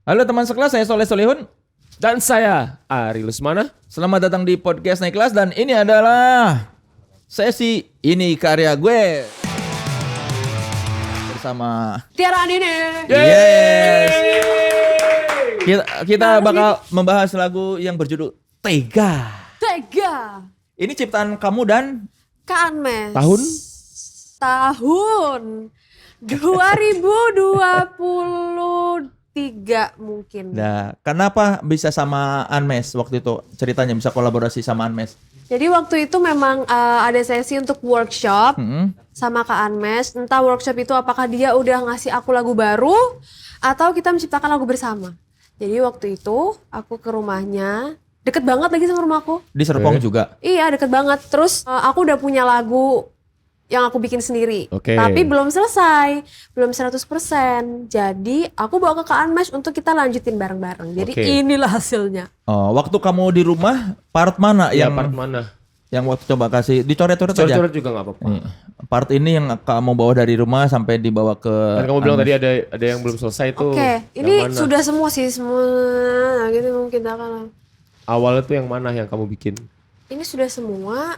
Halo teman sekelas, saya Soleh Solihun. Dan saya Ari Lusmana. Selamat datang di podcast Naik Kelas dan ini adalah sesi ini karya gue bersama Tiara Andini. Yes. Kita bakal membahas lagu yang berjudul Tega. Tega. Ini ciptaan kamu dan Kak Anmes. Tahun? Tahun 2023 mungkin. Nah, kenapa bisa sama Anmes waktu itu? Ceritanya bisa kolaborasi sama Anmes. Jadi waktu itu memang ada sesi untuk workshop sama Kak Anmes. Entah workshop itu apakah dia udah ngasih aku lagu baru atau kita menciptakan lagu bersama. Jadi waktu itu aku ke rumahnya, deket banget lagi sama rumahku. Di Serpong juga. Iya deket banget. Terus aku udah punya lagu yang aku bikin sendiri. Oke. Tapi belum selesai, belum 100%. Jadi aku bawa ke Kak Anmes untuk kita lanjutin bareng-bareng. Jadi Oke. inilah hasilnya. Oh, waktu kamu di rumah, part mana Ya, yang part mana? yang waktu coba kasih dicoret-coret aja? Coret-coret juga gak apa-apa. Part ini yang kamu bawa dari rumah sampai dibawa ke Kan kamu bilang tadi ada yang belum selesai tuh. Oke, Yang ini mana? sudah semua sih, semua. Nah, gitu mungkin akan. Awalnya tuh yang mana yang kamu bikin? Ini sudah semua,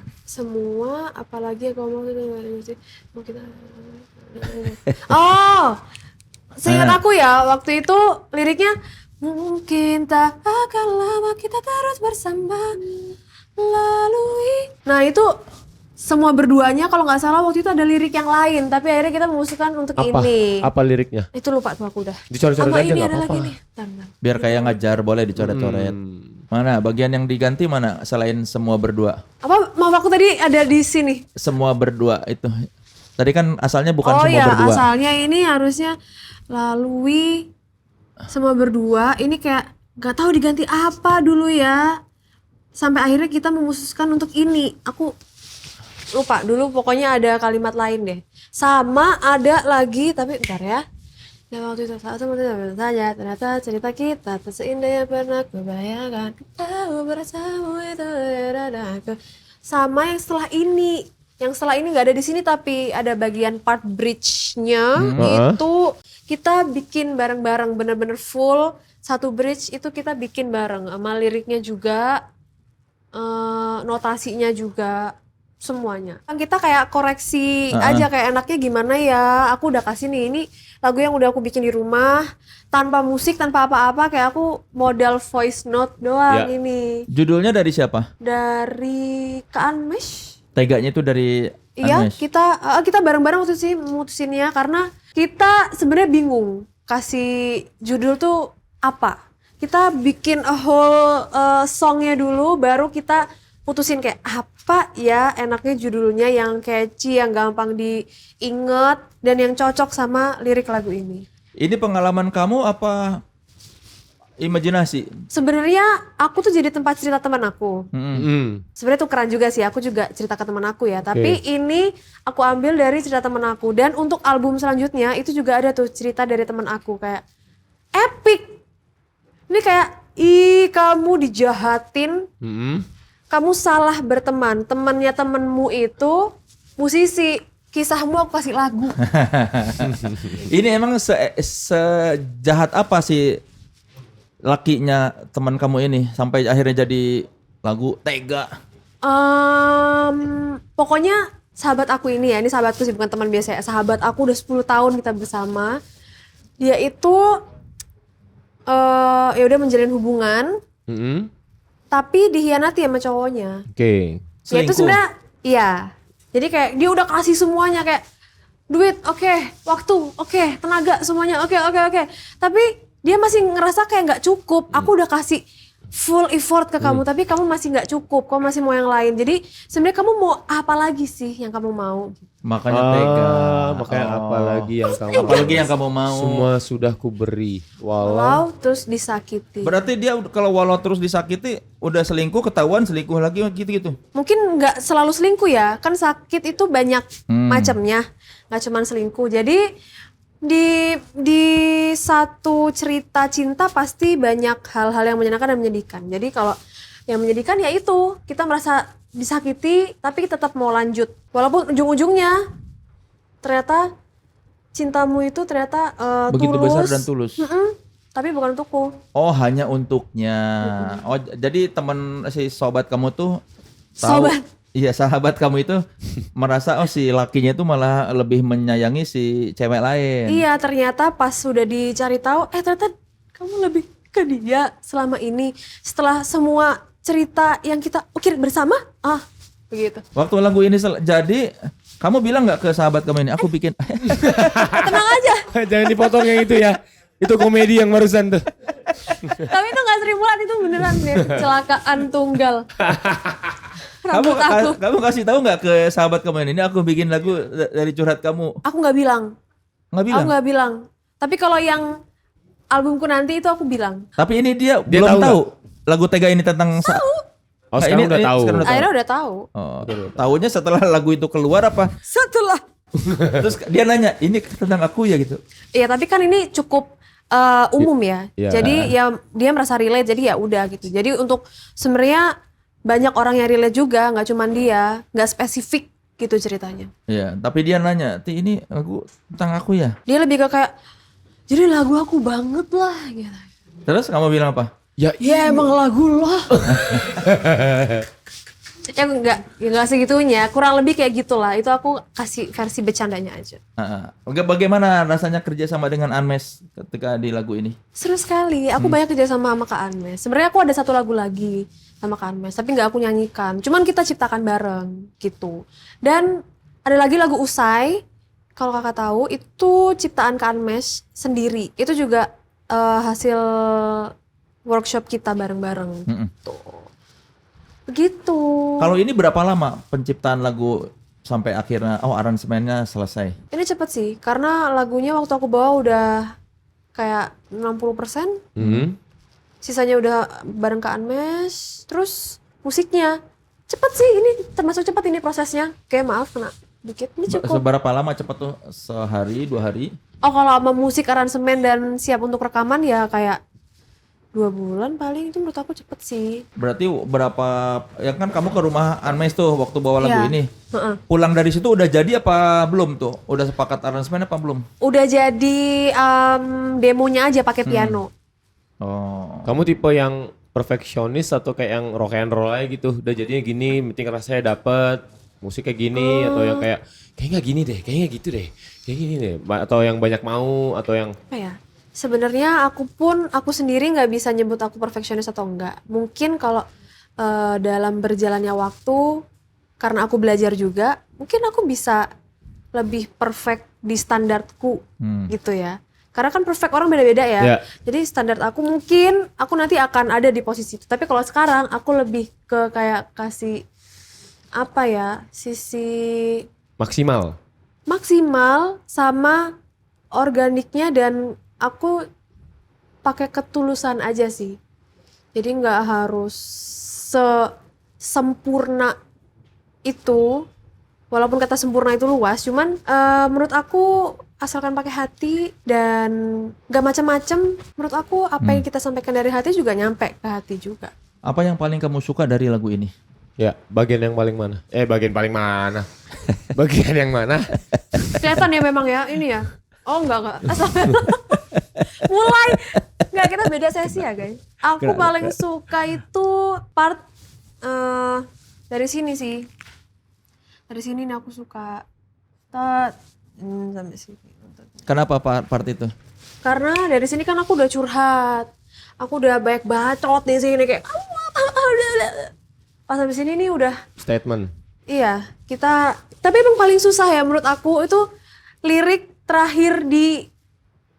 apalagi yang kamu mau kita. Oh, seingat aku ya, waktu itu liriknya mungkin tak akan lama kita terus bersama lalui. Nah itu semua berduanya kalau nggak salah waktu itu ada lirik yang lain, tapi akhirnya kita memutuskan untuk Apa? ini. Apa liriknya? Itu lupa tuh aku udah. Dicoret-coret Apa aja ini nggak ada apa-apa. lagi nih? Bentar. biar kayak ngajar boleh dicoret-coret. Mana bagian yang diganti mana selain semua berdua? Apa mau aku tadi ada di sini? Semua berdua itu. Tadi kan asalnya bukan Oh semua ya, berdua. asalnya ini harusnya lalui semua berdua. Ini kayak nggak tahu diganti apa dulu ya. Sampai akhirnya kita memutuskan untuk ini. Aku lupa dulu, pokoknya ada kalimat lain deh. Sama ada lagi, tapi bentar ya. Ya waktu itu saat saja ternyata cerita kita tak seindah yang pernah kubayangkan. Tahu bersama itu aku. Sama yang setelah ini. Yang setelah ini nggak ada di sini tapi ada bagian part bridge-nya itu kita bikin bareng-bareng bener-bener full satu bridge itu kita bikin bareng sama liriknya juga, notasinya juga, semuanya. Kita kayak koreksi aja kayak enaknya gimana ya. Aku udah kasih nih ini lagu yang udah aku bikin di rumah tanpa musik tanpa apa-apa kayak aku modal voice note doang Ya. ini Judulnya dari siapa? dari Kak Anmes. Teganya itu dari Iya, Anmes. kita bareng-bareng waktu sih mutusinnya karena kita sebenarnya bingung kasih judul tuh apa. Kita bikin a whole songnya dulu, baru kita putusin kayak apa ya enaknya judulnya yang catchy, yang gampang diinget dan yang cocok sama lirik lagu ini. Ini pengalaman kamu apa imajinasi? Sebenarnya aku tuh jadi tempat cerita teman aku. Sebenarnya tuh keren juga sih, aku juga cerita ke teman aku ya. Tapi ini aku ambil dari cerita teman aku. Dan untuk album selanjutnya itu juga ada tuh cerita dari teman aku kayak epic. Ini kayak, ih kamu dijahatin, kamu salah berteman. Temannya temenmu itu musisi, kisahmu aku kasih lagu. Ini emang sejahat apa sih lakinya teman kamu ini sampai akhirnya jadi lagu Tega? Pokoknya sahabat aku ini ya, ini sahabatku sih bukan teman biasa ya. Sahabat aku udah 10 tahun kita bersama. Dia itu ya udah menjalin hubungan, tapi dihianati sama cowoknya. Oke. Ya itu Selingkuh. sebenarnya iya. Jadi kayak dia udah kasih semuanya kayak duit, oke, waktu, oke, tenaga semuanya, oke. Tapi dia masih ngerasa kayak nggak cukup. Aku udah kasih full effort ke kamu, tapi kamu masih nggak cukup. Kamu masih mau yang lain. Jadi sebenarnya kamu mau apa lagi sih yang kamu mau? Makanya Tega. Makanya apa lagi yang kamu Apalagi yang kamu mau. Semua sudah kuberi. Walau Walau terus disakiti. Berarti dia kalau walau terus disakiti udah selingkuh ketahuan selingkuh lagi gitu-gitu. Mungkin nggak selalu selingkuh ya, kan sakit itu banyak macamnya, nggak cuma selingkuh. Jadi di satu cerita cinta pasti banyak hal-hal yang menyenangkan dan menyedihkan. Jadi kalau yang menyedihkan ya itu kita merasa disakiti tapi tetap mau lanjut walaupun ujung-ujungnya ternyata cintamu itu ternyata Begitu tulus. besar dan tulus. tapi bukan untukku. Oh, hanya untuknya. Oh, jadi teman si sobat kamu tuh tahu. Sobat. Iya, sahabat kamu itu merasa oh si lakinya itu malah lebih menyayangi si cewek lain. Iya, ternyata pas sudah dicari tahu, ternyata kamu lebih ke dia selama ini. Setelah semua cerita yang kita ukir bersama, begitu. Waktu lagu ini jadi, kamu bilang nggak ke sahabat kamu ini? Aku bikin. Tenang aja. Jangan dipotong yang itu ya. Itu komedi yang barusan tuh. Tapi itu nggak 1000 watt, itu beneran ya, kecelakaan tunggal. Rambut aku. Kamu kasih tahu nggak ke sahabat kamu ini? Aku bikin lagu dari curhat kamu. Aku nggak bilang. Nggak bilang. Aku nggak bilang. Tapi kalau yang albumku nanti itu aku bilang. Tapi ini dia belum tahu lagu Tega ini tentang. Oh, sekarang udah tahu. Akhirnya udah tahu. Oh, tahunya setelah lagu itu keluar apa? Setelah. Terus dia nanya, ini tentang aku ya gitu. Iya, tapi kan ini cukup umum ya. Iya. Jadi ya dia merasa relate, jadi ya udah gitu. Jadi untuk sebenarnya banyak orang yang relate juga, nggak cuman dia, nggak spesifik gitu ceritanya. Iya, tapi dia nanya, "Ti, ini lagu tentang aku ya?" Dia lebih ke kayak, jadi lagu aku banget lah gitu. Terus kamu bilang apa? Ya Emang lagu lo. Ya enggak segitunya, kurang lebih kayak gitulah. Itu aku kasih versi bercandanya aja. Bagaimana rasanya kerja sama dengan Anmes ketika di lagu ini? Seru sekali, aku banyak kerja sama Kak Anmes. Sebenarnya aku ada satu lagu lagi sama Kak Anmes, tapi nggak aku nyanyikan. Cuman kita ciptakan bareng gitu. Dan ada lagi lagu Usai, kalau kakak tahu itu ciptaan Kak Anmes sendiri. Itu juga hasil workshop kita bareng-bareng. Tuh. Begitu. Kalau ini berapa lama penciptaan lagu sampai akhirnya aransemennya selesai? Ini cepet sih, karena lagunya waktu aku bawa udah kayak 60%. Sisanya udah bareng Kak Anmes. Terus musiknya cepet sih, ini termasuk cepat ini prosesnya. Kayak maaf kena dikit, ini cukup. Seberapa lama cepat tuh? Sehari, 2 hari? Oh, kalau sama musik, aransemen dan siap untuk rekaman ya kayak 2 bulan paling. Itu menurut aku cepet sih. Berarti berapa, ya kan kamu ke rumah Anmes tuh waktu bawa lagu Iya. ini. Pulang dari situ udah jadi apa belum tuh? Udah sepakat aransemen apa belum? Udah jadi demonya aja pakai piano. Oh. Kamu tipe yang perfeksionis atau kayak yang rock and roll aja gitu? Udah jadinya gini, penting rasanya dapet, musik kayak gini, atau yang kayak nggak gini deh, kayaknya gitu deh, kayak gini deh, atau yang banyak mau, atau yang Apa ya? Sebenarnya aku sendiri nggak bisa nyebut aku perfeksionis atau enggak. Mungkin kalau dalam berjalannya waktu, karena aku belajar juga, mungkin aku bisa lebih perfect di standarku gitu ya. Karena kan perfect orang beda-beda ya. Ya. Jadi standar aku mungkin aku nanti akan ada di posisi itu. Tapi kalau sekarang aku lebih ke kayak kasih apa ya, sisi maksimal. sama organiknya, dan aku pakai ketulusan aja sih. Jadi nggak harus sempurna itu, walaupun kata sempurna itu luas, cuman menurut aku asalkan pakai hati dan nggak macam-macam. Menurut aku apa yang kita sampaikan dari hati juga nyampe ke hati juga. Apa yang paling kamu suka dari lagu ini? Ya, bagian yang paling mana? Bagian paling mana? Bagian yang mana? Kelihatan ya memang ya, ini ya. Oh enggak. Mulai. Enggak, kita beda sesi ya guys. Aku paling suka itu part dari sini sih. Dari sini nih aku suka. Sampai sini. Kenapa part itu? Karena dari sini kan aku udah curhat. Aku udah banyak bacot di sini kayak pas sampai sini nih udah Statement. iya, tapi emang paling susah ya menurut aku itu lirik terakhir di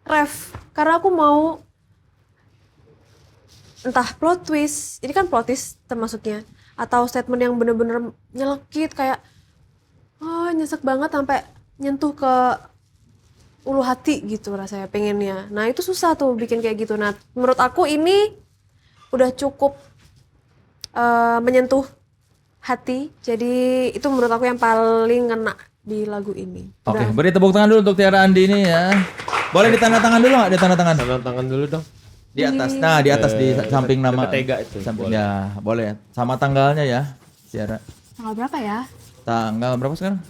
ref, karena aku mau entah plot twist, ini kan plot twist termasuknya, atau statement yang bener-bener nyelekit kayak nyesek banget sampai nyentuh ke ulu hati gitu rasanya pengennya. Nah itu susah tuh bikin kayak gitu. Nah menurut aku ini udah cukup menyentuh hati, jadi itu menurut aku yang paling ngena di lagu ini. Oke, beri tepuk tangan dulu untuk Tiara Andi ini ya. Boleh ditandatangan dulu nggak? Ditandatangan. Tanda tangan dulu dong. Di atas. Nah, di atas di samping nama. Deket Tega itu. Samping, ya, boleh. Sama tanggalnya ya, Tiara. Tanggal berapa ya? Tanggal berapa sekarang?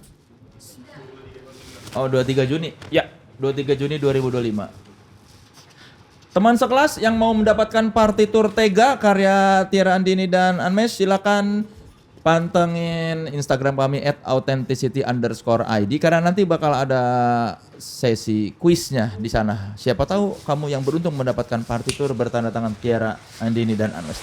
Oh, 23 Juni. Ya. 23 Juni 2025. Teman sekelas yang mau mendapatkan partitur Tega karya Tiara Andini dan Anmes, silakan pantengin Instagram kami @authenticity_id karena nanti bakal ada sesi kuisnya di sana. Siapa tahu kamu yang beruntung mendapatkan partitur bertanda tangan Tiara Andini dan Anmes.